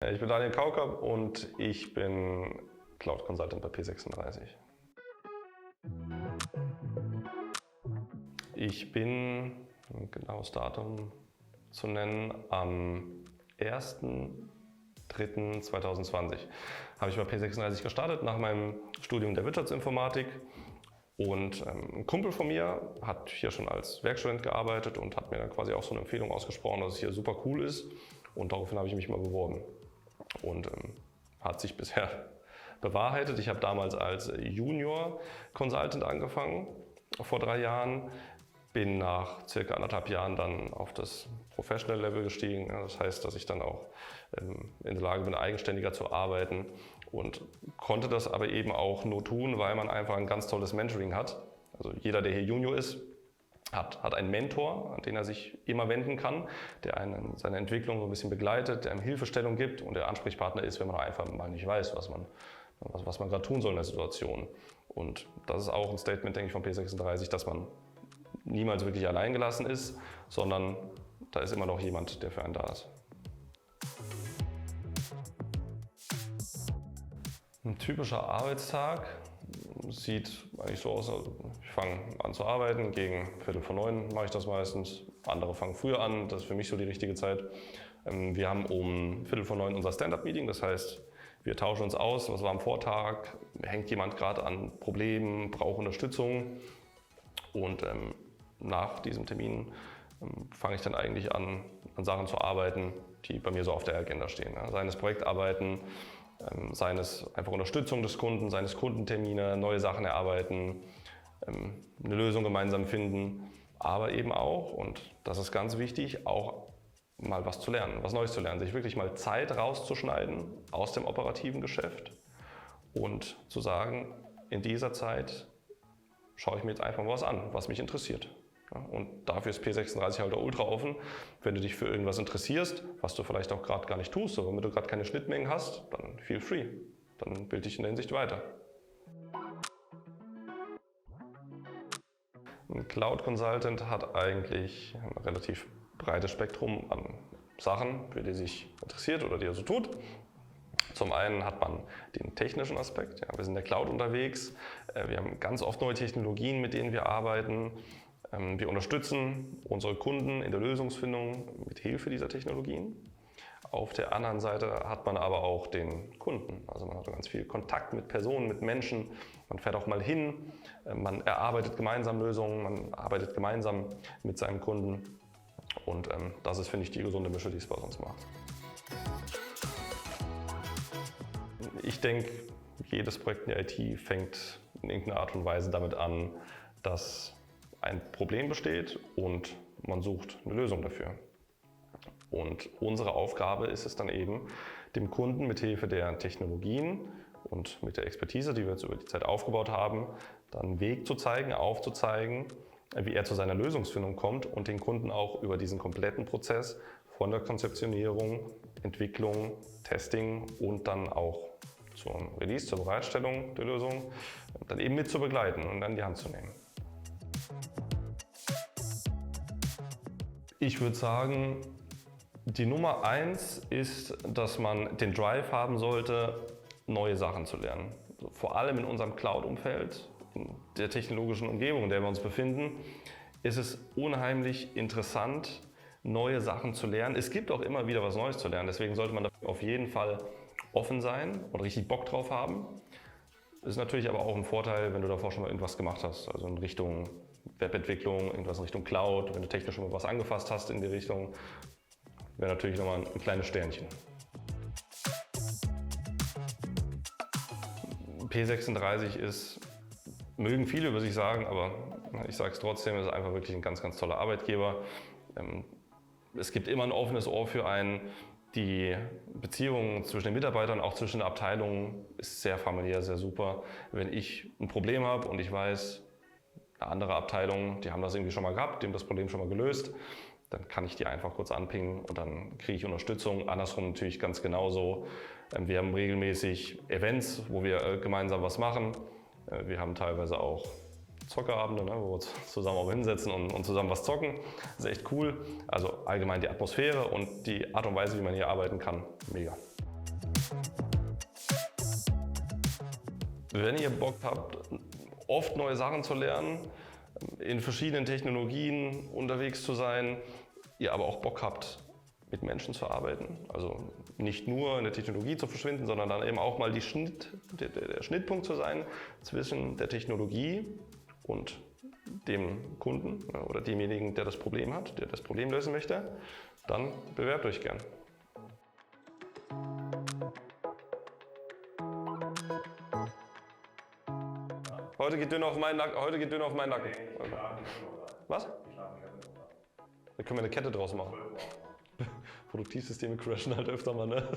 Ich bin Daniel Kaukab und ich bin Cloud Consultant bei P36. Ich bin, um genaues Datum zu nennen, am 1.3.2020 habe ich bei P36 gestartet nach meinem Studium der Wirtschaftsinformatik. Und ein Kumpel von mir hat hier schon als Werkstudent gearbeitet und hat mir dann quasi auch so eine Empfehlung ausgesprochen, dass es hier super cool ist. Und daraufhin habe ich mich mal beworben. Und hat sich bisher bewahrheitet. Ich habe damals als Junior Consultant angefangen, vor 3 Jahren. Bin nach circa 1,5 Jahren dann auf das Professional Level gestiegen. Das heißt, dass ich dann auch in der Lage bin, eigenständiger zu arbeiten und konnte das aber eben auch nur tun, weil man einfach ein ganz tolles Mentoring hat. Also jeder, der hier Junior ist, hat einen Mentor, an den er sich immer wenden kann, der einen seine Entwicklung so ein bisschen begleitet, der einem Hilfestellung gibt und der Ansprechpartner ist, wenn man einfach mal nicht weiß, was man gerade tun soll in der Situation. Und das ist auch ein Statement, denke ich, von P36, dass man niemals wirklich allein gelassen ist, sondern da ist immer noch jemand, der für einen da ist. Ein typischer Arbeitstag sieht eigentlich so aus, also ich fange an zu arbeiten, gegen 8:45 mache ich das meistens. Andere fangen früher an, das ist für mich so die richtige Zeit. Wir haben um 8:45 unser Stand-up-Meeting, das heißt, wir tauschen uns aus, was war am Vortag, hängt jemand gerade an Problemen, braucht Unterstützung. Und nach diesem Termin fange ich dann eigentlich an Sachen zu arbeiten, die bei mir so auf der Agenda stehen. Ja. Seien es Projektarbeiten, seien es einfach Unterstützung des Kunden, seien es Kundentermine, neue Sachen erarbeiten, eine Lösung gemeinsam finden, aber eben auch, und das ist ganz wichtig, auch mal was zu lernen, was Neues zu lernen, sich wirklich mal Zeit rauszuschneiden aus dem operativen Geschäft und zu sagen, in dieser Zeit schaue ich mir jetzt einfach mal was an, was mich interessiert. Ja, und dafür ist P36 halt auch ultra offen. Wenn du dich für irgendwas interessierst, was du vielleicht auch gerade gar nicht tust, oder wenn du gerade keine Schnittmengen hast, dann feel free. Dann bild dich in der Hinsicht weiter. Ein Cloud Consultant hat eigentlich ein relativ breites Spektrum an Sachen, für die sich interessiert oder die er so tut. Zum einen hat man den technischen Aspekt. Ja, wir sind in der Cloud unterwegs. Wir haben ganz oft neue Technologien, mit denen wir arbeiten. Wir unterstützen unsere Kunden in der Lösungsfindung mit Hilfe dieser Technologien. Auf der anderen Seite hat man aber auch den Kunden. Also man hat ganz viel Kontakt mit Personen, mit Menschen. Man fährt auch mal hin, man erarbeitet gemeinsam Lösungen, man arbeitet gemeinsam mit seinem Kunden. Und das ist, finde ich, die gesunde Mische, die es bei uns macht. Ich denke, jedes Projekt in der IT fängt in irgendeiner Art und Weise damit an, dass ein Problem besteht und man sucht eine Lösung dafür. Und unsere Aufgabe ist es dann eben, dem Kunden mit Hilfe der Technologien und mit der Expertise, die wir jetzt über die Zeit aufgebaut haben, dann einen Weg zu zeigen, aufzuzeigen, wie er zu seiner Lösungsfindung kommt und den Kunden auch über diesen kompletten Prozess von der Konzeptionierung, Entwicklung, Testing und dann auch zum Release, zur Bereitstellung der Lösung, dann eben mit zu begleiten und an die Hand zu nehmen. Ich würde sagen, die Nummer 1 ist, dass man den Drive haben sollte, neue Sachen zu lernen. Vor allem in unserem Cloud-Umfeld, in der technologischen Umgebung, in der wir uns befinden, ist es unheimlich interessant, neue Sachen zu lernen. Es gibt auch immer wieder was Neues zu lernen, deswegen sollte man dafür auf jeden Fall offen sein und richtig Bock drauf haben. Ist natürlich aber auch ein Vorteil, wenn du davor schon mal irgendwas gemacht hast, also in Richtung Webentwicklung, irgendwas in Richtung Cloud, wenn du technisch schon mal was angefasst hast in die Richtung, wäre natürlich nochmal ein kleines Sternchen. P36 ist, mögen viele über sich sagen, aber ich sage es trotzdem, ist einfach wirklich ein ganz, ganz toller Arbeitgeber. Es gibt immer ein offenes Ohr für einen. Die Beziehung zwischen den Mitarbeitern, auch zwischen den Abteilungen, ist sehr familiär, sehr super. Wenn ich ein Problem habe und ich weiß, eine andere Abteilung, die haben das irgendwie schon mal gehabt, die haben das Problem schon mal gelöst, dann kann ich die einfach kurz anpingen und dann kriege ich Unterstützung. Andersrum natürlich ganz genauso. Wir haben regelmäßig Events, wo wir gemeinsam was machen. Wir haben teilweise auch Zockerabende, ne, wo wir uns zusammen auch hinsetzen und zusammen was zocken. Das ist echt cool. Also allgemein die Atmosphäre und die Art und Weise, wie man hier arbeiten kann, mega. Wenn ihr Bock habt, oft neue Sachen zu lernen, in verschiedenen Technologien unterwegs zu sein, ihr aber auch Bock habt, mit Menschen zu arbeiten, also nicht nur in der Technologie zu verschwinden, sondern dann eben auch mal der Schnittpunkt zu sein zwischen der Technologie und dem Kunden oder demjenigen, der das Problem hat, der das Problem lösen möchte, dann bewerbt euch gern. Heute geht Dünner auf meinen Nacken. Heute geht Dünner auf meinen Nacken. Was? Da können wir eine Kette draus machen. Produktivsysteme crashen halt öfter mal, ne?